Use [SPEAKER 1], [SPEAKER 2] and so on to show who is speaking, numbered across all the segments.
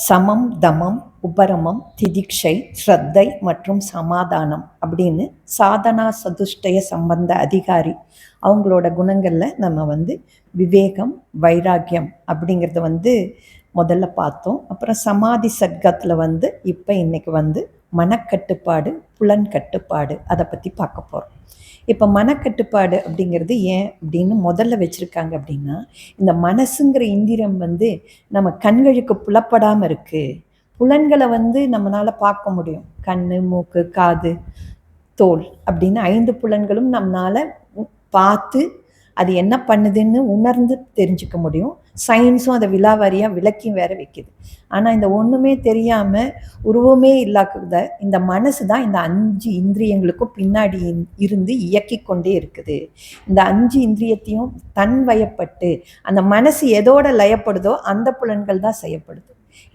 [SPEAKER 1] சமம், தமம், உபரமம், திதிக்ஷை, ஸ்ரத்தை மற்றும் சமாதானம் அப்படின்னு சாதனா சதுஷ்டய சம்பந்த அதிகாரி அவங்களோட குணங்களில் நம்ம விவேகம், வைராக்கியம் அப்படிங்கிறத முதல்ல பார்த்தோம். அப்புறம் சமாதி சர்க்கத்தில் இப்போ இன்னைக்கு மனக்கட்டுப்பாடு, புலன் கட்டுப்பாடு அதை பற்றி பார்க்க போகிறோம். இப்போ மனக்கட்டுப்பாடு அப்படிங்கிறது ஏன் அப்படின்னு முதல்ல வச்சுருக்காங்க அப்படின்னா, இந்த மனசுங்கிற இந்திரம் நம்ம கண்களுக்கு புலப்படாமல் இருக்குது. புலன்களை நம்மளால் பார்க்க முடியும். கண், மூக்கு, காது, தோல் அப்படின்னு 5 புலன்களும் நம்மளால் பார்த்து அது என்ன பண்ணுதுன்னு உணர்ந்து தெரிஞ்சுக்க முடியும். சயின்ஸும் அதை விலாவாரியாக விளக்கியும் வேற வைக்குது. ஆனால் இந்த ஒன்றுமே தெரியாமல் உருவமே இல்லாத இந்த மனசு தான் இந்த 5 இந்திரியங்களுக்கும் பின்னாடி இருந்து இயக்கி கொண்டே இருக்குது. இந்த 5 இந்திரியத்தையும் தன் வயப்பட்டு அந்த மனசு எதோட லயப்படுதோ அந்த புலன்கள் தான் செய்யப்படுது.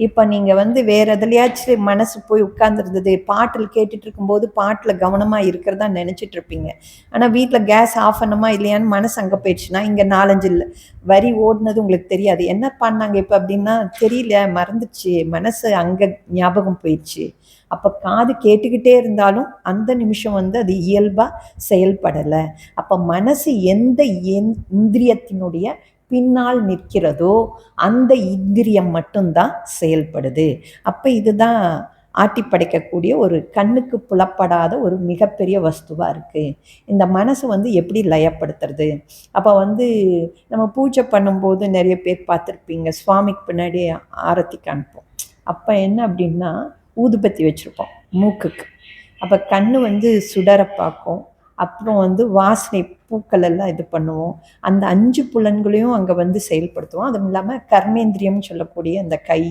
[SPEAKER 1] இப்போ நீங்கள் வேறு எதுலையாச்சும் மனசு போய் உட்கார்ந்துருந்தது, பாட்டில் கேட்டுட்டு இருக்கும்போது பாட்டில் கவனமாக இருக்கிறதா நினச்சிட்டு இருப்பீங்க. ஆனால் வீட்டில் கேஸ் ஆஃப் பண்ணணுமா இல்லையான்னு மனசு அங்கே போயிடுச்சுன்னா இங்கே 4-5 வரி ஓடுனது உங்களுக்கு தெரியாது. என்ன பண்ணாங்க இப்போ அப்படின்னா தெரியல, மறந்துச்சு, மனசு அங்கே ஞாபகம் போயிடுச்சு. அப்போ காது கேட்டுக்கிட்டே இருந்தாலும் அந்த நிமிஷம் அது இயல்பாக செயல்படலை. அப்போ மனசு எந்த இந்திரியத்தினுடைய பின்னால் நிற்கிறதோ அந்த இந்திரியம் மட்டும்தான் செயல்படுது. அப்போ இதுதான் ஆட்டி படைக்கக்கூடிய ஒரு கண்ணுக்கு புலப்படாத ஒரு மிகப்பெரிய வஸ்துவாக இருக்குது. இந்த மனசை எப்படி லயப்படுத்துறது? அப்போ நம்ம பூஜை பண்ணும்போது நிறைய பேர் பார்த்துருப்பீங்க, சுவாமிக்கு பின்னாடி ஆரத்தி காண்போம். அப்போ என்ன அப்படின்னா ஊதுபத்தி வச்சுருப்போம் மூக்குக்கு. அப்போ கண்ணு சுடரை பார்க்கும். அப்புறம் வாசனை பூக்கள் எல்லாம் இது பண்ணுவோம். அந்த 5 புலன்களையும் அங்கே செயல்படுத்துவோம். அதுவும் இல்லாமல் கர்மேந்திரியம்னு சொல்லக்கூடிய அந்த கை,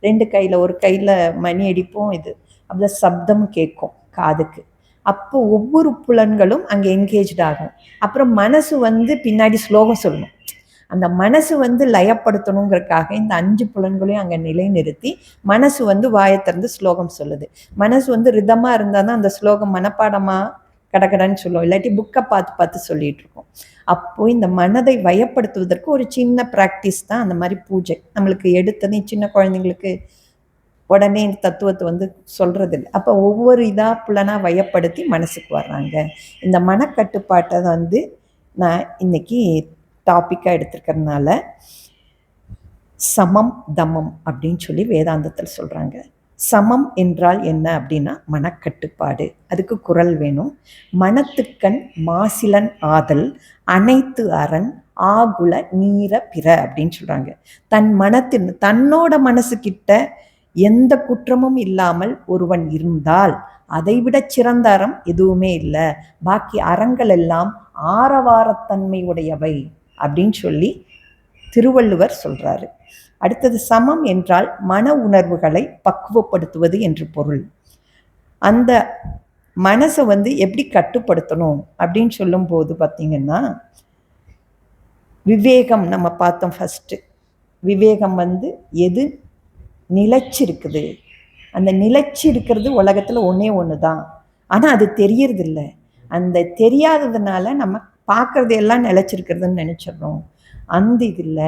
[SPEAKER 1] 2 கையில், ஒரு கையில் மணி அடிப்போம். அப்படி சப்தம் கேட்கும் காதுக்கு. அப்போ ஒவ்வொரு புலன்களும் அங்கே என்கேஜ்ட் ஆகும். அப்புறம் மனசு பின்னாடி ஸ்லோகம் சொல்லணும். அந்த மனசு லயப்படுத்தணுங்கிறதுக்காக இந்த 5 புலன்களையும் அங்கே நிலைநிறுத்தி மனசு வாயை திறந்து ஸ்லோகம் சொல்லுது. மனசு ரிதமாக இருந்தால் தான் அந்த ஸ்லோகம் மனப்பாடமாக கடகடன்னு சொல்லுவோம், இல்லாட்டி புக்கை பார்த்து பார்த்து சொல்லிகிட்டு இருக்கோம். அப்போது இந்த மனதை வயப்படுத்துவதற்கு ஒரு சின்ன ப்ராக்டிஸ் தான் அந்த மாதிரி பூஜை. நம்மளுக்கு எடுத்ததையும் சின்ன குழந்தைங்களுக்கு உடனே இந்த தத்துவத்தை சொல்கிறதில்லை. அப்போ ஒவ்வொரு இதாக புலனாக வயப்படுத்தி மனசுக்கு வர்றாங்க. இந்த மனக்கட்டுப்பாட்டை நான் இன்னைக்கு டாப்பிக்காக எடுத்துருக்கிறதுனால சமம், தமம் அப்படின்னு சொல்லி வேதாந்தத்தில் சொல்கிறாங்க. சமம் என்றால் என்ன அப்படின்னா மனக்கட்டுப்பாடு. அதுக்கு குறள் வேணும். மனத்துக்கண் மாசிலன் ஆதல் அனைத்து அரண் ஆகுல நீர பிற அப்படின்னு சொல்கிறாங்க. தன்னோட மனசுக்கிட்ட எந்த குற்றமும் இல்லாமல் ஒருவன் இருந்தால் அதை விட சிறந்த அறம் எதுவுமே இல்லை. பாக்கி அறங்கள் எல்லாம் ஆரவாரத்தன்மை உடையவை அப்படின்னு சொல்லி திருவள்ளுவர் சொல்கிறாரு. அடுத்தது சமம் என்றால் மன உணர்வுகளை பக்குவப்படுத்துவது என்று பொருள். அந்த மனசை எப்படி கட்டுப்படுத்தணும் அப்படின்னு சொல்லும்போது பார்த்தீங்கன்னா விவேகம் நம்ம பார்த்தோம். ஃபஸ்ட்டு விவேகம் எது நிலைச்சிருக்குது. அந்த நிலைச்சி இருக்கிறது உலகத்தில் ஒன்று தான். ஆனால் அது தெரியறதில்ல. அந்த தெரியாததுனால நம்ம பார்க்குறது எல்லாம் நிலைச்சிருக்கிறதுன்னு நினச்சிடுறோம். அந்த இதில்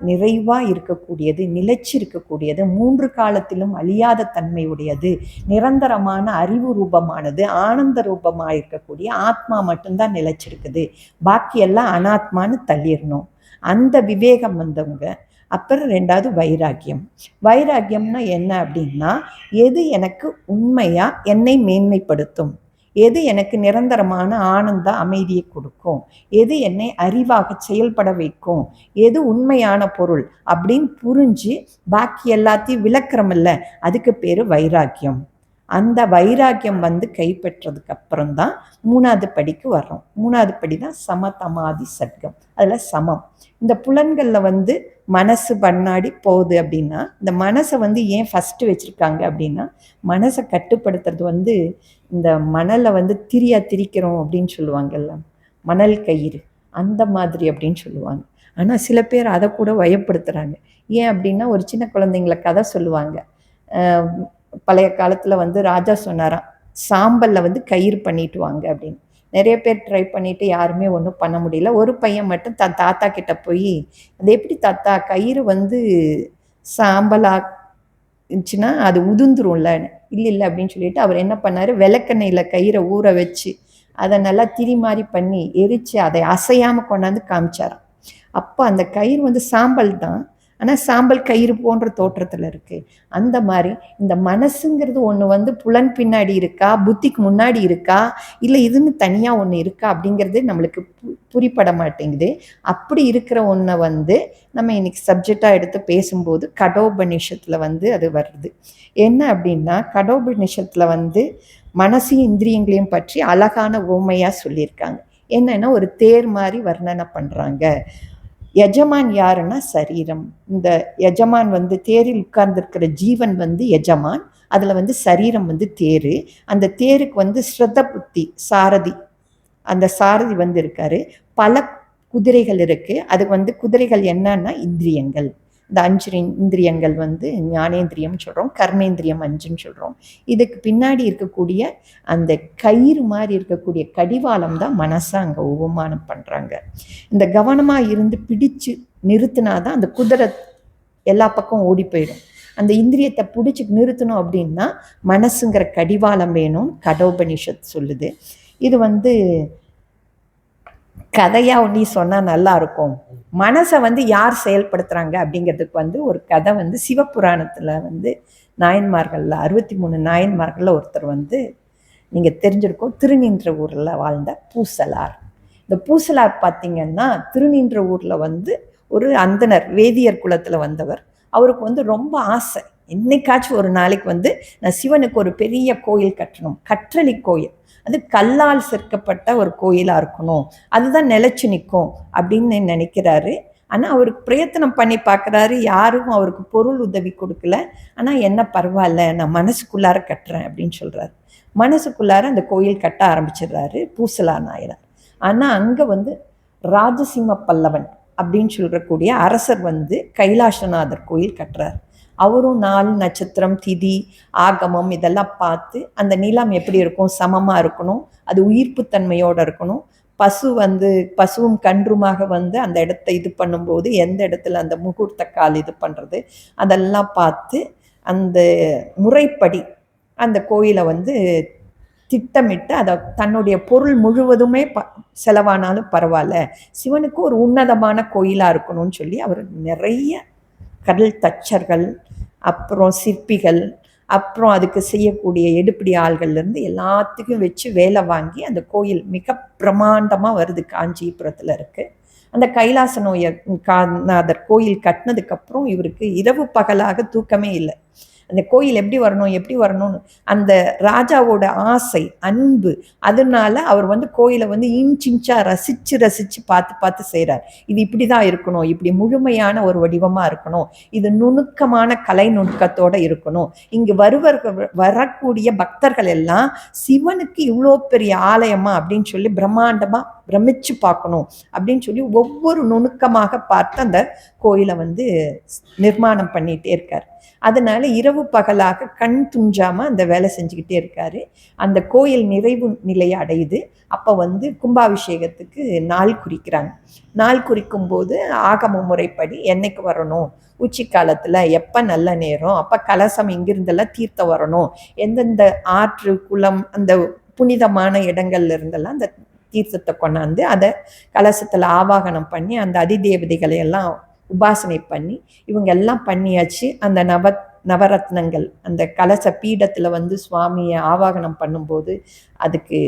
[SPEAKER 1] நிறைவாக இருக்கக்கூடியது, நிலைச்சி இருக்கக்கூடியது, 3 காலத்திலும் அழியாத தன்மை உடையது, நிரந்தரமான அறிவு ரூபமானது, ஆனந்த ரூபமாக இருக்கக்கூடிய ஆத்மா மட்டும்தான் நிலைச்சிருக்குது. பாக்கியெல்லாம் அனாத்மான்னு தள்ளிடணும். அந்த விவேகம் வந்தவங்க. அப்புறம் 2வது வைராக்கியம். வைராக்கியம்னா என்ன அப்படின்னா எது எனக்கு உண்மையாக என்னை மேன்மைப்படுத்தும், எது எனக்கு நிரந்தரமான ஆனந்த அமைதியை கொடுக்கும், எது என்னை அறிவாக செயல்பட வைக்கும், எது உண்மையான பொருள் அப்படின்னு புரிஞ்சு பாக்கி எல்லாத்தையும் விளக்குறமில்ல, அதுக்கு பேர் வைராக்கியம். அந்த வைராக்கியம் கைப்பற்றதுக்கு அப்புறம்தான் 3வது படிக்கு வர்றோம். 3வது படி தான் சமதமாதி சட்கம். அதில் சமம். இந்த புலன்களில் மனசு பண்ணாடி போகுது அப்படின்னா இந்த மனசை ஏன் ஃபஸ்ட்டு வச்சுருக்காங்க அப்படின்னா மனசை கட்டுப்படுத்துறது இந்த மணலை திரிக்கிறோம் அப்படின்னு சொல்லுவாங்கல்ல, மணல் கயிறு அந்த மாதிரி அப்படின்னு சொல்லுவாங்க. ஆனால் சில பேர் அதை கூட வயப்படுத்துகிறாங்க. ஏன் அப்படின்னா ஒரு சின்ன குழந்தைங்கள கதை சொல்லுவாங்க. பழைய காலத்தில் ராஜா சொன்னாராம், சாம்பலில் கயிறு பண்ணிட்டு வாங்க அப்படின்னு. நிறைய பேர் ட்ரை பண்ணிவிட்டு யாருமே ஒன்றும் பண்ண முடியல. ஒரு பையன் மட்டும் தன் தாத்தா கிட்ட போய், அது எப்படி தாத்தா கயிறு சாம்பலா இருந்துச்சுன்னா அது உதிர்ந்துரும்ல. இல்லை அப்படின்னு சொல்லிட்டு அவர் என்ன பண்ணார், விளக்கெண்ணெயில் கயிறை ஊற வச்சு அதை நல்லா திரி மாதிரி பண்ணி எரித்து அதை அசையாமல் கொண்டாந்து காமிச்சாராம். அப்போ அந்த கயிறு வந்து சாம்பல் தான், ஆனால் சாம்பல் கயிறு போன்ற தோற்றத்தில் இருக்குது. அந்த மாதிரி இந்த மனசுங்கிறது ஒன்று வந்து புலன் பின்னாடி இருக்கா, புத்திக்கு முன்னாடி இருக்கா, இல்லை இதுன்னு தனியாக ஒன்று இருக்கா அப்படிங்கிறது நம்மளுக்கு புரிப்பட மாட்டேங்குது. அப்படி இருக்கிற ஒன்றை வந்து நம்ம இன்னைக்கு சப்ஜெக்டாக எடுத்து பேசும்போது கடோபனிஷத்தில் வந்து அது வருது. என்ன அப்படின்னா, கடோபனிஷத்தில் வந்து மனசையும் இந்திரியங்களையும் பற்றி அழகான உவமையாக சொல்லியிருக்காங்க. என்னன்னா, ஒரு தேர் மாதிரி வர்ணனை பண்ணுறாங்க. எஜமான் யாருன்னா சரீரம். இந்த எஜமான் வந்து தேரில் உட்கார்ந்துருக்கிற ஜீவன் வந்து எஜமான், அதில் வந்து சரீரம் வந்து தேர். அந்த தேருக்கு வந்து ஸ்ரத்த புத்தி சாரதி, அந்த சாரதி வந்து இருக்காரு. பல குதிரைகள் இருக்குது. அதுக்கு வந்து குதிரைகள் என்னன்னா இந்திரியங்கள். இந்த 5 இந்திரியங்கள் வந்து ஞானேந்திரியம் சொல்கிறோம், கர்மேந்திரியம் 5ன்னு சொல்கிறோம். இதுக்கு பின்னாடி இருக்கக்கூடிய அந்த கயிறு மாதிரி இருக்கக்கூடிய கடிவாளம் தான் மனசை அங்கே உபமானம் பண்ணுறாங்க. இந்த கவனமாக இருந்து பிடிச்சு நிறுத்தினாதான் அந்த குதிரை எல்லா பக்கம் ஓடி போயிடும். அந்த இந்திரியத்தை பிடிச்சி நிறுத்தணும் அப்படின்னா மனசுங்கிற கடிவாளம் வேணும், கடோபனிஷத் சொல்லுது. இது வந்து கதையாக ஒன்றி சொன்னால் நல்லா இருக்கும். மனசை வந்து யார் செயல்படுத்துகிறாங்க அப்படிங்கிறதுக்கு வந்து ஒரு கதை வந்து சிவபுராணத்தில் வந்து நாயன்மார்களில் 63 நாயன்மார்களில் ஒருத்தர் வந்து நீங்கள் தெரிஞ்சிருக்கோம், திருநின்ற ஊரில் வாழ்ந்த பூசலார். இந்த பூசலார் பார்த்திங்கன்னா திருநின்ற ஊரில் வந்து ஒரு அந்தனர், வேதியர் குலத்தில் வந்தவர். அவருக்கு வந்து ரொம்ப ஆசை, என்னைக்காச்சும் ஒரு நாளைக்கு வந்து நான் சிவனுக்கு ஒரு பெரிய கோயில் கட்டணும், கற்றளி கோயில், அது கல்லால் செதுக்கப்பட்ட ஒரு கோயிலாக இருக்கணும், அதுதான் நிலைச்சு நிற்கும் அப்படின்னு நினைக்கிறாரு. ஆனால் அவருக்கு பிரயத்தனம் பண்ணி பார்க்குறாரு, யாரும் அவருக்கு பொருள் உதவி கொடுக்கல. ஆனால் என்ன பரவாயில்ல, நான் மனசுக்குள்ளார கட்டுறேன் அப்படின்னு சொல்கிறாரு. மனசுக்குள்ளார அந்த கோயில் கட்ட ஆரம்பிச்சிடுறாரு பூசலா நாயனார். ஆனால் அங்கே வந்து ராஜசிம்ம பல்லவன் அப்படின்னு சொல்கிறக்கூடிய அரசர் வந்து கைலாசநாதர் கோயில் கட்டுறார். அவரும் நாள், நட்சத்திரம், திதி, ஆகமம் இதெல்லாம் பார்த்து அந்த நிலம் எப்படி இருக்கும், சமமாக இருக்கணும், அது உயிர்ப்புத்தன்மையோடு இருக்கணும், பசு வந்து பசுவும் கன்றுமாக வந்து அந்த இடத்த இது பண்ணும்போது எந்த இடத்துல அந்த முகூர்த்த கால் இது பண்ணுறது அதெல்லாம் பார்த்து அந்த முறைப்படி அந்த கோயிலை வந்து திட்டமிட்டு அதை தன்னுடைய பொருள் முழுவதுமே செலவானாலும் பரவாயில்ல, சிவனுக்கு ஒரு உன்னதமான கோயிலாக இருக்கணும்னு சொல்லி அவர் நிறைய கடல் தச்சர்கள், அப்புறம் சிற்பிகள், அப்புறம் அதுக்கு செய்யக்கூடிய எடுப்பிடி ஆள்கள்லேருந்து எல்லாத்துக்கும் வச்சு வேலை வாங்கி அந்த கோயில் மிக பிரமாண்டமாக வருது, காஞ்சிபுரத்தில் இருக்குது. அந்த கைலாச நாதர் கோயில் கட்டினதுக்கப்புறம் இவருக்கு இரவு பகலாக தூக்கமே இல்லை. அந்த கோயில் எப்படி வரணும்னு அந்த ராஜாவோட ஆசை, அன்பு, அதனால அவர் வந்து கோயிலை வந்து இன்ச்சின்ச்சாக ரசித்து பார்த்து செய்கிறார். இது இப்படி தான் இருக்கணும், இப்படி முழுமையான ஒரு வடிவமாக இருக்கணும், இது நுணுக்கமான கலை நுணுக்கத்தோடு இருக்கணும், இங்கு வரக்கூடிய பக்தர்கள் எல்லாம் சிவனுக்கு இவ்வளோ பெரிய ஆலயமா அப்படின்னு சொல்லி பிரம்மாண்டமாக பிரமிச்சு பார்க்கணும் அப்படின்னு சொல்லி ஒவ்வொரு நுணுக்கமாக பார்த்து அந்த கோயிலை வந்து நிர்மாணம் பண்ணிகிட்டே இருக்கார். அதனால இரவு பகலாக கண் துஞ்சாமல் அந்த வேலை செஞ்சுக்கிட்டே இருக்காரு. அந்த கோயில் நிறைவு நிலையை அடையுது. அப்போ வந்து கும்பாபிஷேகத்துக்கு நாள் குறிக்கிறாங்க. நாள் குறிக்கும் போது ஆகம முறைப்படி என்னைக்கு வரணும், உச்சி காலத்தில் எப்போ நல்ல நேரம், அப்போ கலசம் இங்கிருந்தெல்லாம் தீர்த்தம் வரணும், எந்தெந்த ஆற்று குளம் அந்த புனிதமான இடங்கள்ல இருந்தெல்லாம் அந்த தீர்த்தத்தை கொண்டாந்து அதை கலசத்தில் ஆவாகனம் பண்ணி அந்த அதிதேவதைகளை எல்லாம் உபாசனை பண்ணி இவங்க எல்லாம் பண்ணியாச்சு. அந்த நவரத்னங்கள் அந்த கலச பீடத்தில் வந்து சுவாமியை ஆவாகனம் பண்ணும்போது அதுக்கு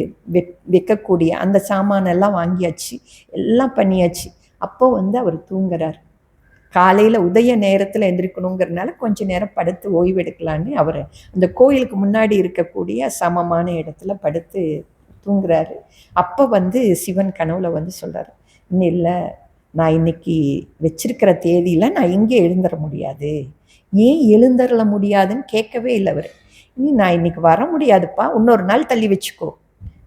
[SPEAKER 1] வைக்கக்கூடிய அந்த சாமானெல்லாம் வாங்கியாச்சு, எல்லாம் பண்ணியாச்சு. அப்போ வந்து அவர் தூங்குறார். காலையில் உதய நேரத்தில் எந்திரிக்கணுங்கிறதுனால கொஞ்சம் நேரம் படுத்து ஓய்வு எடுக்கலான்னு அவர் அந்த கோயிலுக்கு முன்னாடி இருக்கக்கூடிய சமமான இடத்துல படுத்து தூங்குறாரு. அப்போ வந்து சிவன் கனவுல வந்து சொல்கிறார், இன்னும் இல்லை, நான் இன்னைக்கு வச்சிருக்கிற தேதியில் நான் இங்கே எழுந்துட முடியாது. ஏன் எழுந்துட முடியாதுன்னு கேட்கவே இல்லை அவர். நான் இன்னைக்கு வர முடியாதுப்பா, இன்னொரு நாள் தள்ளி வச்சுக்கோ.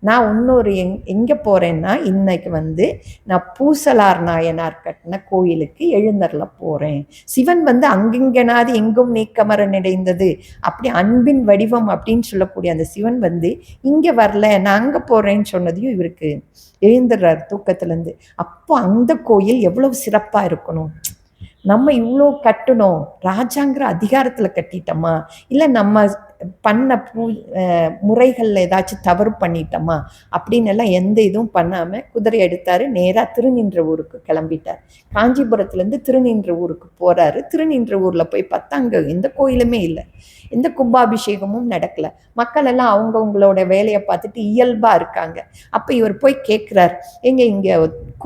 [SPEAKER 1] நான் இன்னொரு எங்கே போகிறேன்னா இன்னைக்கு வந்து நான் பூசலார் நாயனார் கட்டின கோயிலுக்கு எழுந்தருள போகிறேன். சிவன் வந்து அங்கெங்கனாது எங்கும் நீக்கமர நிறைந்தது, அப்படி அன்பின் வடிவம் அப்படின்னு சொல்லக்கூடிய அந்த சிவன் வந்து இங்கே வரல, நான் அங்கே போகிறேன்னு சொன்னதையும் இவருக்கு எழுந்துடுறார் தூக்கத்துலேருந்து. அப்போ அந்த கோயில் எவ்வளவு சிறப்பாக இருக்கணும். நம்ம இவ்வளோ கட்டணும், ராஜாங்கிற அதிகாரத்தில் கட்டிட்டோமா, இல்லை நம்ம பண்ண முறைகளில் ஏதாச்சும் தவறு பண்ணிட்டோமா அப்படின்னு எல்லாம் எந்த இதுவும் பண்ணாமல் குதிரை எடுத்தார், நேராக திருநின்ற ஊருக்கு கிளம்பிட்டார். காஞ்சிபுரத்துலேருந்து திருநின்ற ஊருக்கு போகிறாரு. திருநின்ற ஊரில் போய் பார்த்தா அங்கே எந்த கோயிலுமே இல்லை, எந்த கும்பாபிஷேகமும் நடக்கலை. மக்கள் எல்லாம் அவங்கவுங்களோட வேலையை பார்த்துட்டு இயல்பாக இருக்காங்க. அப்போ இவர் போய் கேட்குறார், எங்க இங்கே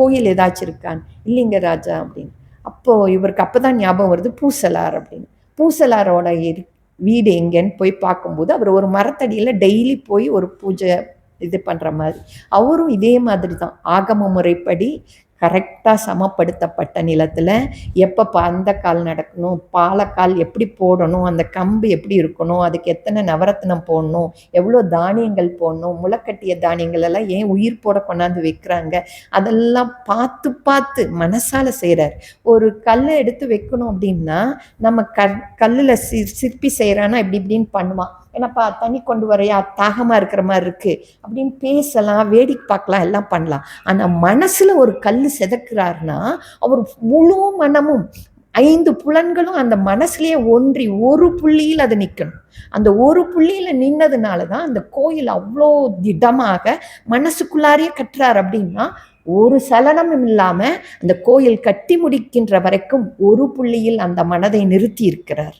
[SPEAKER 1] கோயில் ஏதாச்சும் இருக்கான்னு. இல்லைங்க ராஜா அப்படின்னு. அப்போது இவருக்கு அப்போ தான் ஞாபகம் வருது பூசலார் அப்படின்னு. பூசலாரோட வீடு எங்கேன்னு போய் பார்க்கும்போது அவர் ஒரு மரத்தடியில் டெய்லி போய் ஒரு பூஜை இது பண்ணுற மாதிரி, அவரும் இதே மாதிரி தான் ஆகம முறைப்படி கரெக்டாக சமப்படுத்தப்பட்ட நிலத்தில் எப்போ அந்த கால் நடக்கணும், பாலக்கால் எப்படி போடணும், அந்த கம்பு எப்படி இருக்கணும், அதுக்கு எத்தனை நவரத்னம் போடணும், எவ்வளோ தானியங்கள் போடணும், முளைக்கட்டிய தானியங்கள் எல்லாம் ஏன் உயிர் போட கொண்டாந்து வைக்கிறாங்க, அதெல்லாம் பார்த்து பார்த்து மனசால் செய்கிறார். ஒரு கல்லை எடுத்து வைக்கணும் அப்படின்னா நம்ம கல்லில் சிற்பி செய்கிறான்னா இப்படி இப்படின்னு பண்ணுவான், ஏன்னாப்பா தண்ணி கொண்டு வரையா தாகமாக இருக்கிற மாதிரி இருக்குது அப்படின்னு பேசலாம், வேடிக்கை பார்க்கலாம், எல்லாம் பண்ணலாம். ஆனால் மனசில் ஒரு கல் செதுக்கிறாருன்னா அவர் முழு மனமும் 5 புலன்களும் அந்த மனசுலேயே ஒன்றி ஒரு புள்ளியில் அது நிற்கணும். அந்த ஒரு புள்ளியில் நின்னதுனால தான் அந்த கோயில் அவ்வளோ திடமாக மனசுக்குள்ளாரையே கட்டுறார். அப்படின்னா ஒரு சலனமும் இல்லாமல் அந்த கோயில் கட்டி முடிக்கின்ற வரைக்கும் ஒரு புள்ளியில் அந்த மனதை நிறுத்தி இருக்கிறார்.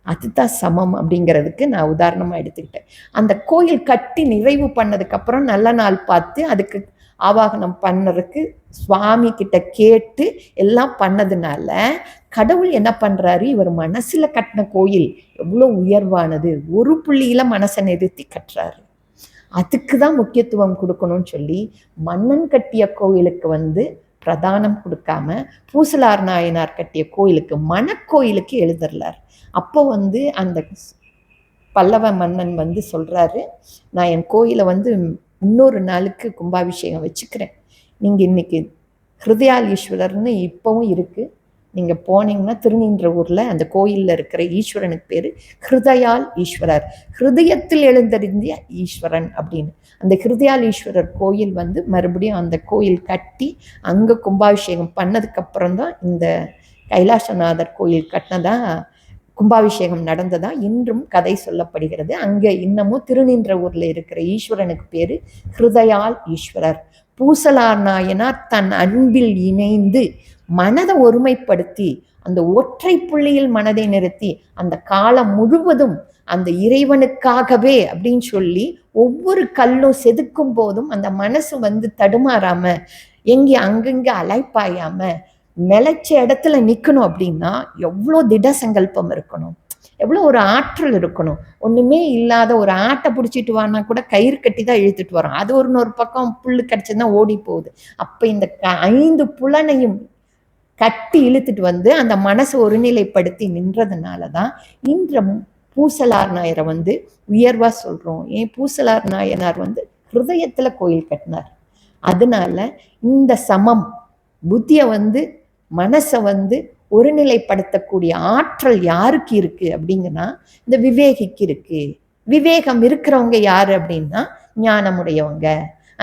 [SPEAKER 1] அதுதான் சமம் அப்படிங்கிறதுக்கு நான் உதாரணமாக எடுத்துக்கிட்டேன். அந்த கோயில் கட்டி நிறைவு பண்ணதுக்கப்புறம் நல்ல நாள் பார்த்து அதுக்கு ஆவாகனம் பண்ணுறதுக்கு சுவாமி கிட்ட கேட்டு எல்லாம் பண்ணதுனால கடவுள் என்ன பண்ணுறாரு, இவர் மனசில் கட்டின கோயில் எவ்வளோ உயர்வானது, ஒரு புள்ளியில் மனசை நிறுத்தி கட்டுறாரு. அதுக்கு தான் முக்கியத்துவம் கொடுக்கணும்னு சொல்லி மன்னன் கட்டிய கோயிலுக்கு பிரதானம் கொடுக்காம பூசலார் நாயனார் கட்டிய கோயிலுக்கு மணக்கோயிலுக்கு எழுதர்லார். அப்போ அந்த பல்லவ மன்னன் சொல்கிறாரு, நான் என் கோயிலை இன்னொரு நாளுக்கு கும்பாபிஷேகம் வச்சுக்கிறேன், நீங்கள் இன்னைக்கு ஹிருதயால் ஈஸ்வரர்னு இப்போவும் இருக்குது, நீங்கள் போனீங்கன்னா திருநின்ற ஊரில் அந்த கோயிலில் இருக்கிற ஈஸ்வரனுக்கு பேர் ஹிருதயால் ஈஸ்வரர், ஹிருதயத்தில் எழுந்தறிந்திய ஈஸ்வரன் அப்படின்னு. அந்த ஹிருதயால் ஈஸ்வரர் கோயில் மறுபடியும் அந்த கோயில் கட்டி அங்கே கும்பாபிஷேகம் பண்ணதுக்கப்புறம் தான் இந்த கைலாசநாதர் கோயில் கட்டினதா கும்பாபிஷேகம் நடந்ததா இன்றும் கதை சொல்லப்படுகிறது. அங்கே இன்னமும் திருநின்ற ஊரில் இருக்கிற ஈஸ்வரனுக்கு பேர் ஹிருதயால் ஈஸ்வரர். பூசலார் நாயனார் தன் அன்பில் இணைந்து மனதை ஒருமைப்படுத்தி அந்த ஒற்றை புள்ளியில் மனதை நிறுத்தி அந்த காலம் முழுவதும் அந்த இறைவனுக்காகவே அப்படின்னு சொல்லி ஒவ்வொரு கல்லும் செதுக்கும் போதும் அந்த மனசு தடுமாறாம எங்கே அங்கங்கே அலைப்பாயாம நிலைச்ச இடத்துல நிற்கணும். அப்படின்னா எவ்வளோ திட சங்கல்பம் இருக்கணும், எவ்வளோ ஒரு ஆற்றல் இருக்கணும். ஒன்றுமே இல்லாத ஒரு ஆட்டை பிடிச்சிட்டு வானா கூட கயிறு கட்டி தான் இழுத்துட்டு வரோம், அது ஒரு பக்கம் புல்லு கடிச்சதுன்னா ஓடி போகுது. அப்போ இந்த 5 புலனையும் கட்டி இழுத்துட்டு அந்த மனசை ஒருநிலைப்படுத்தி நின்றதுனால தான் இன்ற பூசலார் நாயரை உயர்வாக சொல்கிறோம். ஏன் பூசலார் நாயனார் ஹிருதயத்தில் கோயில் கட்டினார். அதனால இந்த சமம் புத்தியை மனசை ஒருநிலைப்படுத்தக்கூடிய ஆற்றல் யாருக்கு இருக்கு அப்படிங்கன்னா இந்த விவேகிக்கு இருக்கு. விவேகம் இருக்கிறவங்க யாரு அப்படின்னா ஞானமுடையவங்க.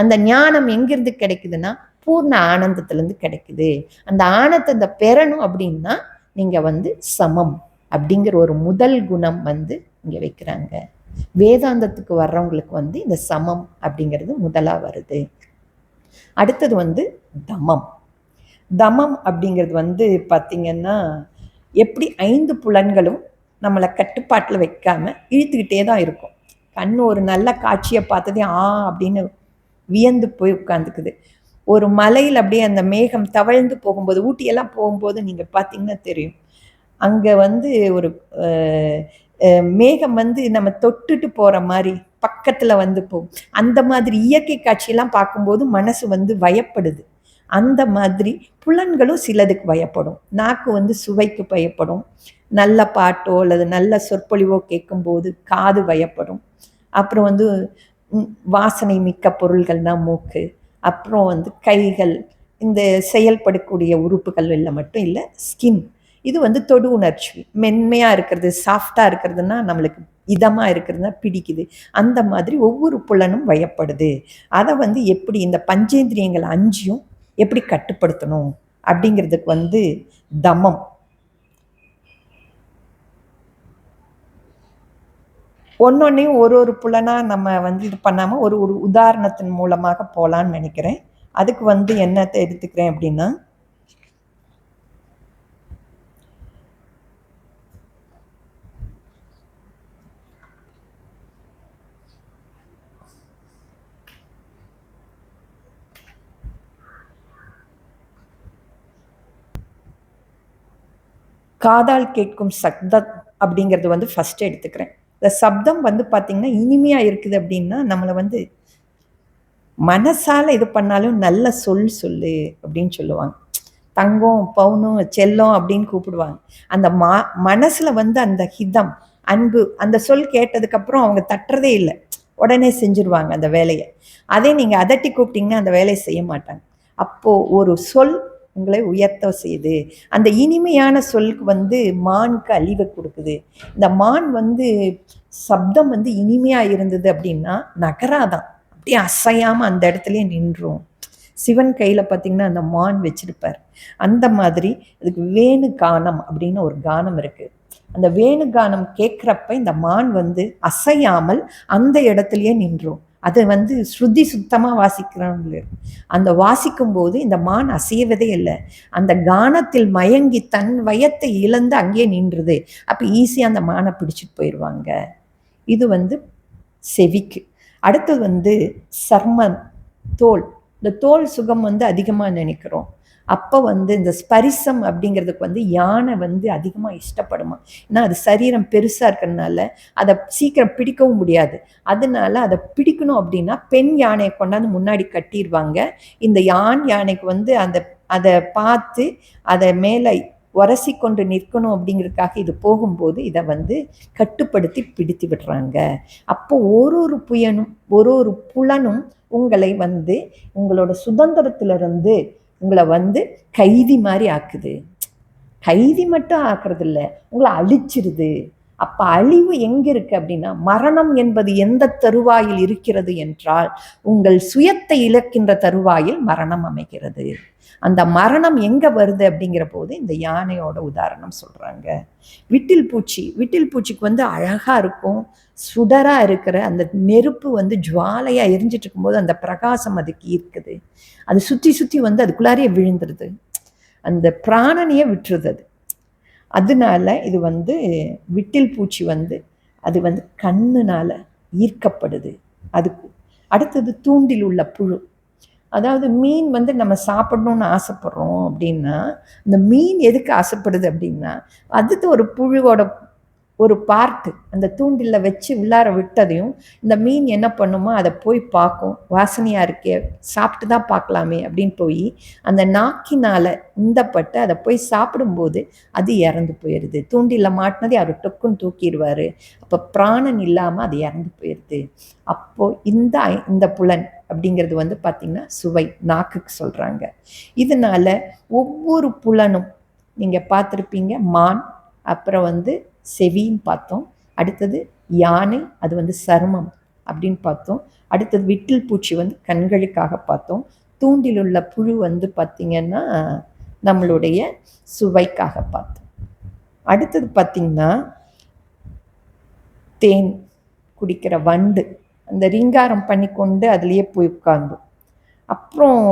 [SPEAKER 1] அந்த ஞானம் எங்கிருந்து கிடைக்குதுன்னா பூர்ண ஆனந்தத்திலேருந்து கிடைக்குது. அந்த ஆனந்தத்தை பெறணும் அப்படின்னா நீங்க சமம் அப்படிங்கிற ஒரு முதல் குணம் இங்க வைக்கிறாங்க. வேதாந்தத்துக்கு வர்றவங்களுக்கு இந்த சமம் அப்படிங்கிறது முதலா வருது. அடுத்தது தமம். தமம் அப்படிங்கிறது பார்த்திங்கன்னா எப்படி 5 புலன்களும் நம்மளை கட்டுப்பாட்டில் வைக்காம இழுத்துக்கிட்டே தான் இருக்கும். கண் ஒரு நல்ல காட்சியை பார்த்ததே அப்படின்னு வியந்து போய் உட்காந்துக்குது. ஒரு மலையில் அப்படியே அந்த மேகம் தவழ்ந்து போகும்போது, ஊட்டியெல்லாம் போகும்போது நீங்கள் பார்த்தீங்கன்னா தெரியும், அங்கே ஒரு மேகம் நம்ம தொட்டுட்டு போகிற மாதிரி பக்கத்தில் போகும். அந்த மாதிரி இயற்கை காட்சியெல்லாம் பார்க்கும்போது மனசு பயப்படுது. அந்த மாதிரி புலன்களும் சிலதுக்கு பயப்படும். நாக்கு சுவைக்கு பயப்படும், நல்ல பாட்டோ அல்லது நல்ல சொற்பொழிவோ கேட்கும்போது காது பயப்படும். அப்புறம் வாசனை மிக்க பொருள்கள் தான் மூக்கு. அப்புறம் கைகள், இந்த செயல்படக்கூடிய உறுப்புகள் இல்லை மட்டும் இல்லை, ஸ்கின் இது தொடு உணர்ச்சி மென்மையாக இருக்கிறது, சாஃப்டாக இருக்கிறதுனா நம்மளுக்கு இதமாக இருக்கிறதுனா பிடிக்குது. அந்த மாதிரி ஒவ்வொரு புலனும் பயப்படுது. அதை எப்படி இந்த பஞ்சேந்திரியங்கள் 5ஐயும் எப்படி கட்டுப்படுத்தணும் அப்படிங்கிறதுக்கு வந்து தமம். ஒன்னொன்னையும் ஒரு புலனா நம்ம வந்து இது பண்ணாமல் ஒரு உதாரணத்தின் மூலமாக போகலான்னு நினைக்கிறேன். அதுக்கு வந்து என்னத்தை எடுத்துக்கிறேன் அப்படின்னா, காதால் கேட்கும் சப்தம் அப்படிங்கிறது வந்து ஃபர்ஸ்ட் எடுத்துக்கிறேன். இந்த சப்தம் வந்து பார்த்தீங்கன்னா இனிமையா இருக்குது அப்படின்னா நம்மளை வந்து மனசால இது பண்ணாலும் நல்ல சொல்லு அப்படின்னு சொல்லுவாங்க. தங்கம், பவுனும், செல்லம் அப்படின்னு கூப்பிடுவாங்க. அந்த மனசுல வந்து அந்த ஹிதம், அன்பு, அந்த சொல் கேட்டதுக்கப்புறம் அவங்க தட்டுறதே இல்லை, உடனே செஞ்சுருவாங்க அந்த வேலையை. அதே நீங்கள் அதட்டி கூப்பிட்டீங்கன்னா அந்த வேலையை செய்ய மாட்டாங்க. அப்போது ஒரு சொல் உங்களை உயர்த்த செய்யுது. அந்த இனிமையான சொல்லுக்கு வந்து மானுக்கு அழிவை கொடுக்குது. இந்த மான் வந்து சப்தம் வந்து இனிமையாக இருந்தது அப்படின்னா நகராதான், அப்படியே அசையாமல் அந்த இடத்துலயே நின்றும். சிவன் கையில் பார்த்தீங்கன்னா அந்த மான் வச்சிருப்பார். அந்த மாதிரி இதுக்கு வேணு கானம் அப்படின்னு ஒரு கானம் இருக்குது. அந்த வேணு கானம் கேட்குறப்ப இந்த மான் வந்து அசையாமல் அந்த இடத்துலையே நின்றும். அது வந்து ஸ்ருதி சுத்தமாக வாசிக்கிறவங்க. அந்த வாசிக்கும் போது இந்த மான் அசையவதே இல்லை, அந்த கானத்தில் மயங்கி தன் வயத்தை இழந்து அங்கேயே நின்றுது. அப்போ ஈஸியாக அந்த மானை பிடிச்சிட்டு போயிடுவாங்க. இது வந்து செவிக்கு. அடுத்தது வந்து சர்மம், தோல். இந்த தோல் சுகம் வந்து அதிகமாக நினைக்கிறோம். அப்போ வந்து இந்த ஸ்பரிசம் அப்படிங்கிறதுக்கு வந்து யானை வந்து அதிகமாக இஷ்டப்படுமா. ஏன்னா அது சரீரம் பெருசாக இருக்கிறதுனால அதை சீக்கிரம் பிடிக்கவும் முடியாது. அதனால அதை பிடிக்கணும் அப்படின்னா பெண் யானையை கொண்டாந்து முன்னாடி கட்டிடுவாங்க. இந்த யானைக்கு வந்து அதை பார்த்து அதை மேலே உரசி கொண்டு நிற்கணும் அப்படிங்கிறதுக்காக இது போகும்போது இதை வந்து கட்டுப்படுத்தி பிடித்து விடுறாங்க. அப்போ ஒரு புலனும் உங்களை வந்து உங்களோட சுதந்திரத்திலிருந்து உங்களை வந்து கைதி மாதிரி ஆக்குது. கைதி மட்டும் ஆக்குறது இல்லை, உங்களை அழிச்சிருது. அப்போ அழிவு எங்கே இருக்குது அப்படின்னா, மரணம் என்பது எந்த தருவாயில் இருக்கிறது என்றால் உங்கள் சுயத்தை இழக்கின்ற தருவாயில் மரணம் அமைகிறது. அந்த மரணம் எங்கே வருது அப்படிங்கிற போது இந்த யானையோட உதாரணம் சொல்கிறாங்க. விட்டில் பூச்சிக்கு வந்து அழகாக இருக்கும், சுடராக இருக்கிற அந்த நெருப்பு வந்து ஜுவாலையாக எரிஞ்சிட்டு இருக்கும்போது அந்த பிரகாசம் அதுக்கு ஈர்க்குது. அது சுற்றி வந்து அதுக்குள்ளாரையே விழுந்துருது, அந்த பிராணனையே விட்டுருது அது. அதனால இது வந்து விட்டில் பூச்சி வந்து அது வந்து கண்ணுனால ஈர்க்கப்படுது. அதுக்கு அடுத்தது தூண்டில் உள்ள புழு. அதாவது மீன் வந்து நம்ம சாப்பிடணும்னு ஆசைப்படுறோம் அப்படின்னா, இந்த மீன் எதுக்கு ஆசைப்படுது அப்படின்னா, அது ஒரு புழுவோட ஒரு பார்ட்டு. அந்த தூண்டில் வச்சு உள்ளார விட்டதையும் இந்த மீன் என்ன பண்ணுமோ அதை போய் பார்க்கும். வாசனையாக இருக்கே, சாப்பிட்டு தான் பார்க்கலாமே அப்படின்னு போய் அந்த நாக்கினால் உந்தப்பட்டு அதை போய் சாப்பிடும்போது அது இறந்து போயிடுது. தூண்டில் மாட்டினதே அவர் டொக்குன்னு தூக்கிடுவார். அப்போ பிராணன் இல்லாமல் அது இறந்து போயிடுது. அப்போது இந்த புலன் அப்படிங்கிறது வந்து பார்த்திங்கன்னா சுவை, நாக்குக்கு சொல்கிறாங்க. இதனால் ஒவ்வொரு புலனும் நீங்கள் பார்த்துருப்பீங்க. மான், அப்புறம் வந்து செவின்னு பார்த்தோம். அடுத்தது யானை, அது வந்து சருமம் அப்படின்னு பார்த்தோம். அடுத்தது விட்டில் பூச்சி வந்து கண்களுக்காக பார்த்தோம். தூண்டில் உள்ள புழு வந்து பார்த்திங்கன்னா நம்மளுடைய சுவைக்காக பார்த்தோம். அடுத்தது பார்த்திங்கன்னா தேன் குடிக்கிற வண்டு அந்த ரீங்காரம் பண்ணி கொண்டு அதுலேயே போய் உட்கார்ந்தோம். அப்புறம்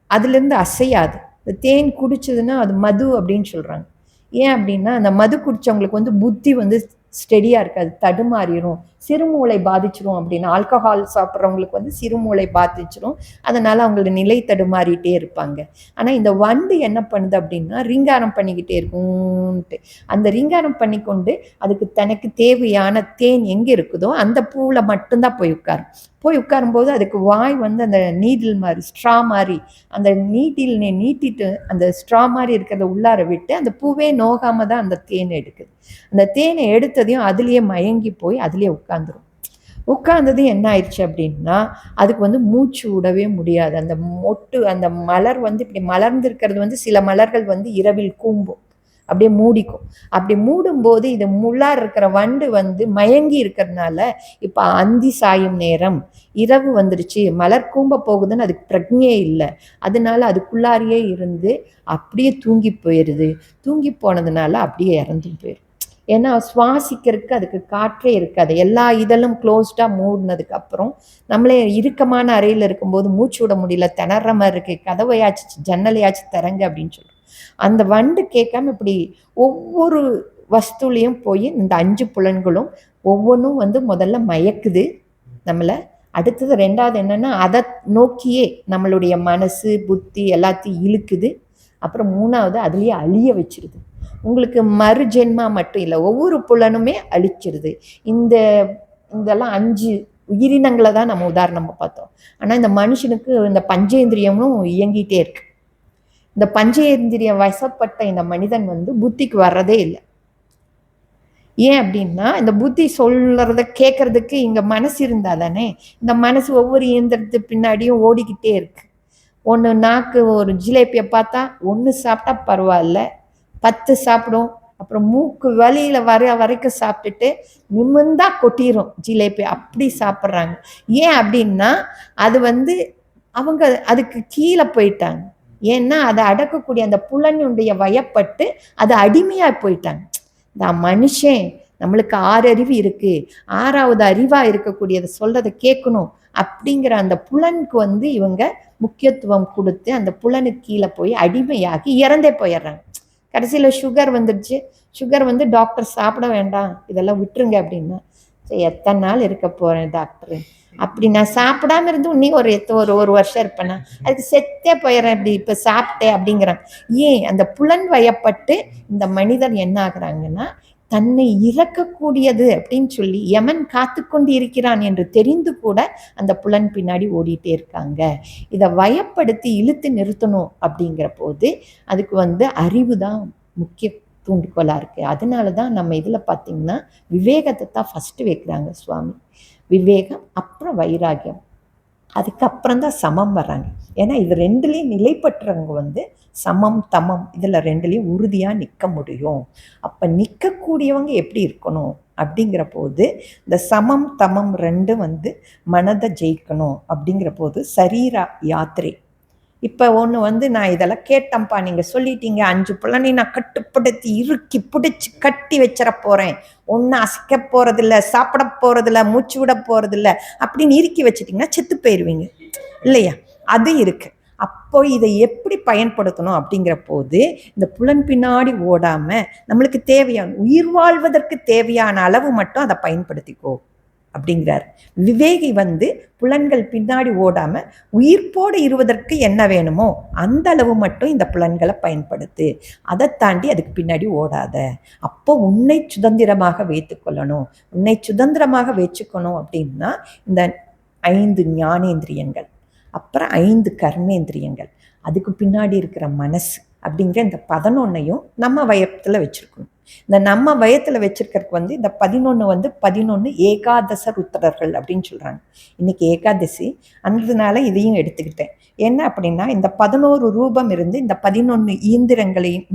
[SPEAKER 1] அதுலேருந்து அசையாது. இந்த தேன் குடிச்சதுன்னா அது மது அப்படின்னு சொல்கிறாங்க. ஏன் அப்படின்னா அந்த மது குடித்தவங்களுக்கு வந்து புத்தி வந்து ஸ்டெடியாக இருக்காது, தடுமாறிடும், சிறுமூளை பாதிச்சிரும். அப்படின்னு ஆல்கஹால் சாப்பிட்றவங்களுக்கு வந்து சிறுமூளை பாதிச்சிரும். அதனால் அவங்களோட நிலை தடுமாறிட்டே இருப்பாங்க. ஆனால் இந்த வண்டு என்ன பண்ணுது அப்படின்னா ரீங்காரம் பண்ணிக்கிட்டே இருக்கும்ட்டு அந்த ரீங்காரம் பண்ணிக்கொண்டு அதுக்கு தனக்கு தேவையான தேன் எங்கே இருக்குதோ அந்த பூவில் மட்டும்தான் போய் உட்காரும்போது அதுக்கு வாய் வந்து அந்த நீடில் மாதிரி, ஸ்ட்ரா மாதிரி, அந்த நீட்டிட்டு அந்த ஸ்ட்ரா மாதிரி இருக்கிறத உள்ளார விட்டு அந்த பூவே நோகாமல் தான் அந்த தேனை எடுக்குது. அந்த தேனை எடுத்ததையும் அதுலேயே மயங்கி போய் அதுலேயே உட்கார்ந்ததும் என்ன ஆயிடுச்சு அப்படின்னா அதுக்கு வந்து மூச்சு விடவே முடியாது. அந்த மொட்டு, அந்த மலர் வந்து இப்படி மலர்ந்திருக்கிறது வந்து சில மலர்கள் வந்து இரவில் கூம்பும், அப்படியே மூடிக்கும். அப்படி மூடும்போது இது முள்ளார் இருக்கிற வண்டு வந்து மயங்கி இருக்கிறதுனால இப்போ அந்தி சாயும் நேரம், இரவு வந்துருச்சு, மலர் கூம்ப போகுதுன்னு அதுக்கு பிரஜையே இல்லை. அதனால அதுக்குள்ளாரியே இருந்து அப்படியே தூங்கி போயிடுது. தூங்கி போனதுனால அப்படியே இறந்தும் போயிடும். ஏன்னா சுவாசிக்கிறதுக்கு அதுக்கு காற்றே இருக்காது. எல்லா இதழும் க்ளோஸ்டாக மூடினதுக்கு அப்புறம் நம்மளே இறுக்கமான அறையில் இருக்கும்போது மூச்சு விட முடியல, திணற மாதிரி இருக்கு, கதவையாச்சு ஜன்னலையாச்சு திறங்க அப்படின்னு சொல்கிறோம். அந்த வண்டு கேட்காம இப்படி ஒவ்வொரு வஸ்துலையும் போய் இந்த 5 புலன்களும் ஒவ்வொன்றும் வந்து முதல்ல மயக்குது நம்மளை. அடுத்தது 2வது என்னன்னா அதை நோக்கியே நம்மளுடைய மனசு புத்தி எல்லாத்தையும் இழுக்குது. அப்புறம் 3வது அதுலேயே அழிய வச்சிருது. உங்களுக்கு மறு ஜென்மா மட்டும் இல்லை, ஒவ்வொரு புலனுமே அழிச்சிருது. இதெல்லாம் 5 உயிரினங்களை தான் நம்ம உதாரணமாக பார்த்தோம். ஆனால் இந்த மனுஷனுக்கு இந்த பஞ்சேந்திரியமும் இயங்கிட்டே இருக்கு. இந்த பஞ்சேந்திரியம் வசப்பட்ட இந்த மனிதன் வந்து புத்திக்கு வர்றதே இல்லை. ஏன் அப்படின்னா இந்த புத்தி சொல்றத கேட்கறதுக்கு இங்க மனசு இருந்தா தானே. இந்த மனசு ஒவ்வொரு இயந்திரத்து பின்னாடியும் ஓடிக்கிட்டே இருக்கு. ஒன்று நாக்கு ஒரு ஜிலேபியை பார்த்தா 1 சாப்பிட்டா பரவாயில்ல, 10 சாப்பிடும். அப்புறம் மூக்கு வலியில வரைக்கும் சாப்பிட்டுட்டு நிமிர்ந்தா கொட்டிரும் ஜிலேபி, அப்படி சாப்பிட்றாங்க. ஏன் அப்படின்னா அது வந்து அவங்க அதுக்கு கீழே போயிட்டாங்க. ஏன்னா அதை அடக்கக்கூடிய அந்த புலனுடைய வயப்பட்டு அது அடிமையா போயிட்டாங்க. இந்த மனுஷன் நம்மளுக்கு 6 அறிவு இருக்கு, 6வது அறிவா இருக்கக்கூடியதை சொல்றதை கேட்கணும் அப்படிங்கிற அந்த புலனுக்கு வந்து இவங்க முக்கியத்துவம் கொடுத்து அந்த புலனுக்கு கீழே போய் அடிமையாகி இறந்தே போயிடுறாங்க. கடைசியில் சுகர் வந்துடுச்சு. சுகர் வந்து டாக்டர் சாப்பிட வேண்டாம், இதெல்லாம் விட்டுருங்க அப்படின்னா, சரி எத்தனை நாள் இருக்க போகிறேன் டாக்டரு, அப்படி நான் சாப்பிடாம இருந்து இன்னி ஒரு வருஷம் இருப்பேன்னா, அதுக்கு செத்தே போயிடுறேன் இப்படி இப்போ சாப்பிட்டேன் அப்படிங்கிறான். ஏன் அந்த புலன் வயப்பட்டு இந்த மனிதர் என்ன ஆகுறாங்கன்னா தன்னை இறக்கக்கூடியது அப்படின்னு சொல்லி யமன் காத்து கொண்டு இருக்கிறான் என்று தெரிந்து கூட அந்த புலன் பின்னாடி ஓடிட்டே இருக்காங்க. இதை வயப்படுத்தி இழுத்து நிறுத்தணும் அப்படிங்கிற போது அதுக்கு வந்து அறிவு தான் முக்கிய தூண்டுகோலாக இருக்குது. அதனால தான் நம்ம இதில் பார்த்திங்கன்னா விவேகத்தை தான் ஃபஸ்ட்டு வைக்கிறாங்க சுவாமி. விவேகம், அப்புறம் வைராகியம், அதுக்கப்புறம் தான் சமம் வர்றாங்க. ஏன்னா இது 2லேயும் நிலை பெற்றவங்க வந்து சமம் தமம் இதில் 2லேயும் உறுதியாக நிற்க முடியும். அப்போ நிற்கக்கூடியவங்க எப்படி இருக்கணும் அப்படிங்கிற போது இந்த சமம் தமம் 2 வந்து மனதை ஜெயிக்கணும். அப்படிங்கிற போது சரீரா யாத்திரை. இப்போ ஒன்று வந்து நான் இதெல்லாம் கேட்டேன்ப்பா, நீங்கள் சொல்லிட்டீங்க 5 புலனை நான் கட்டுப்படுத்தி இறுக்கி பிடிச்சி கட்டி வச்சிட போகிறேன், ஒன்றும் அசைக்க போகிறதில்ல, சாப்பிட போகிறதில்ல, மூச்சு விட போகிறதில்ல அப்படின்னு இறுக்கி வச்சிட்டிங்கன்னா செத்து போயிடுவீங்க இல்லையா? அது இருக்கு. அப்போ இதை எப்படி பயன்படுத்தணும் அப்படிங்கிற போது இந்த புலன் பின்னாடி ஓடாமல் நம்மளுக்கு தேவையான உயிர் வாழ்வதற்கு தேவையான அளவு மட்டும் அதை பயன்படுத்திக்கோ அப்படிங்கிறார். விவேகி வந்து புலன்கள் பின்னாடி ஓடாம உயிர்ப்போடு இருவதற்கு என்ன வேணுமோ அந்த அளவு மட்டும் இந்த புலன்களை பயன்படுத்து, அதை தாண்டி அதுக்கு பின்னாடி ஓடாத. அப்போ உன்னை சுதந்திரமாக வைத்துக்கொள்ளணும். உன்னை சுதந்திரமாக வச்சுக்கணும் அப்படின்னா இந்த 5 ஞானேந்திரியங்கள், அப்புறம் 5 கர்மேந்திரியங்கள், அதுக்கு பின்னாடி இருக்கிற மனசு அப்படிங்கிற இந்த 11ஐயும் நம்ம வயத்தில் வச்சுருக்கணும். இந்த நம்ம வயத்தில் வச்சிருக்கிறதுக்கு வந்து இந்த 11 வந்து 11 ஏகாதச ருத்ரர்கள் அப்படின்னு சொல்கிறாங்க. இன்றைக்கி ஏகாதசி, அன்றதுனால இதையும் எடுத்துக்கிட்டேன். என்ன அப்படின்னா இந்த 11 ரூபம் இருந்து இந்த 11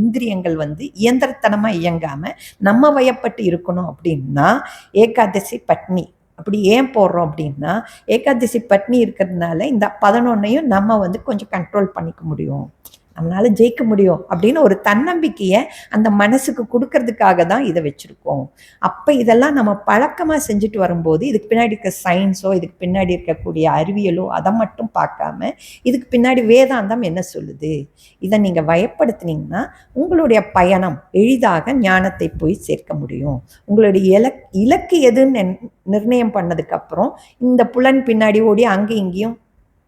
[SPEAKER 1] இந்திரியங்கள் வந்து இயந்திரத்தனமாக இயங்காமல் நம்ம வயப்பட்டு இருக்கணும். அப்படின்னா ஏகாதசி பட்னி அப்படி ஏன் போடுறோம் அப்படின்னா ஏகாதசி பட்னி இருக்கிறதுனால இந்த 11ஐயும் நம்ம வந்து கொஞ்சம் கண்ட்ரோல் பண்ணிக்க முடியும், நம்மளால ஜெயிக்க முடியும் அப்படின்னு ஒரு தன்னம்பிக்கையை அந்த மனசுக்கு கொடுக்கறதுக்காக தான் இதை வச்சுருக்கோம். அப்போ இதெல்லாம் நம்ம பழக்கமாக செஞ்சுட்டு வரும்போது இதுக்கு பின்னாடி இருக்க சயின்ஸோ இதுக்கு பின்னாடி இருக்கக்கூடிய அறிவியலோ அதை மட்டும் பார்க்காம இதுக்கு பின்னாடி வேதாந்தம் என்ன சொல்லுது, இதை நீங்கள் வயப்படுத்தினீங்கன்னா உங்களுடைய பயணம் எளிதாக ஞானத்தை போய் சேர்க்க முடியும். உங்களுடைய இலக்கு எதுன்னு நிர்ணயம் பண்ணதுக்கப்புறம் இந்த புலன் பின்னாடி ஓடி அங்கே இங்கேயும்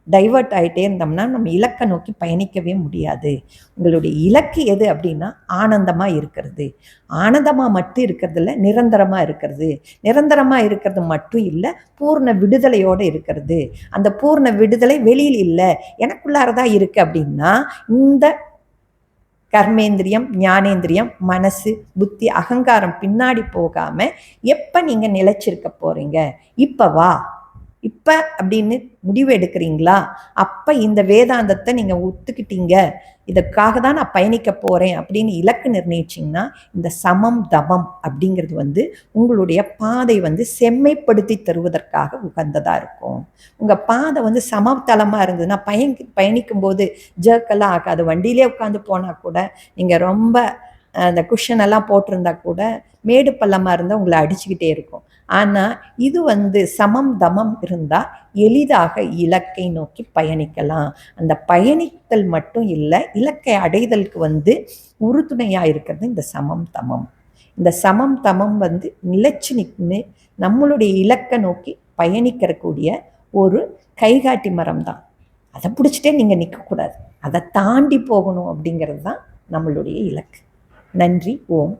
[SPEAKER 1] டைவர்ட் ஆகிட்டே இருந்தோம்னா நம்ம இலக்கை நோக்கி பயணிக்கவே முடியாது. உங்களுடைய இலக்கு எது அப்படின்னா ஆனந்தமாக இருக்கிறது. ஆனந்தமாக மட்டும் இருக்கிறதில்ல, நிரந்தரமாக இருக்கிறது. நிரந்தரமாக இருக்கிறது மட்டும் இல்லை, பூர்ண விடுதலையோடு இருக்கிறது. அந்த பூர்ண விடுதலை வெளியில் இல்லை, எனக்குள்ளாரதான் இருக்குது. அப்படின்னா இந்த கர்மேந்திரியம், ஞானேந்திரியம், மனசு, புத்தி, அகங்காரம் பின்னாடி போகாமல் எப்போ நீங்கள் நிலைச்சிருக்க போகிறீங்க, இப்போ வா இப்போ அப்படின்னு முடிவு எடுக்கிறீங்களா, அப்போ இந்த வேதாந்தத்தை நீங்கள் ஒத்துக்கிட்டீங்க, இதற்காக தான் நான் பயணிக்க போகிறேன் அப்படின்னு இலக்கு நிர்ணயிச்சிங்கன்னா, இந்த சமம் தமம் அப்படிங்கிறது வந்து உங்களுடைய பாதை வந்து செம்மைப்படுத்தி தருவதற்காக உகந்ததாக இருக்கும். உங்கள் பாதை வந்து சமதளமாக இருந்ததுன்னா பயணிக்கும் போது ஜர்க்கெல்லாம் ஆகாது. வண்டியிலே உட்காந்து போனால் கூட நீங்கள் ரொம்ப அந்த குஷன் எல்லாம் போட்டிருந்தா கூட மேடு பள்ளமாக இருந்தால் உங்களை அடிச்சுக்கிட்டே இருக்கும். ஆனால் இது வந்து சமம் தமம் இருந்தால் எளிதாக இலக்கை நோக்கி பயணிக்கலாம். அந்த பயணித்தல் மட்டும் இல்லை, இலக்கை அடைதலுக்கு வந்து உறுதுணையாக இருக்கிறது இந்த சமம் தமம். இந்த சமம் தமம் வந்து நிலைச்சு நின்று நம்மளுடைய இலக்கை நோக்கி பயணிக்கிறக்கூடிய ஒரு கைகாட்டி மரம் தான். அதை பிடிச்சிட்டே நீங்கள் நிற்கக்கூடாது, அதை தாண்டி போகணும் அப்படிங்கிறது தான் நம்மளுடைய இலக்கு. நன்றி. ஓம்.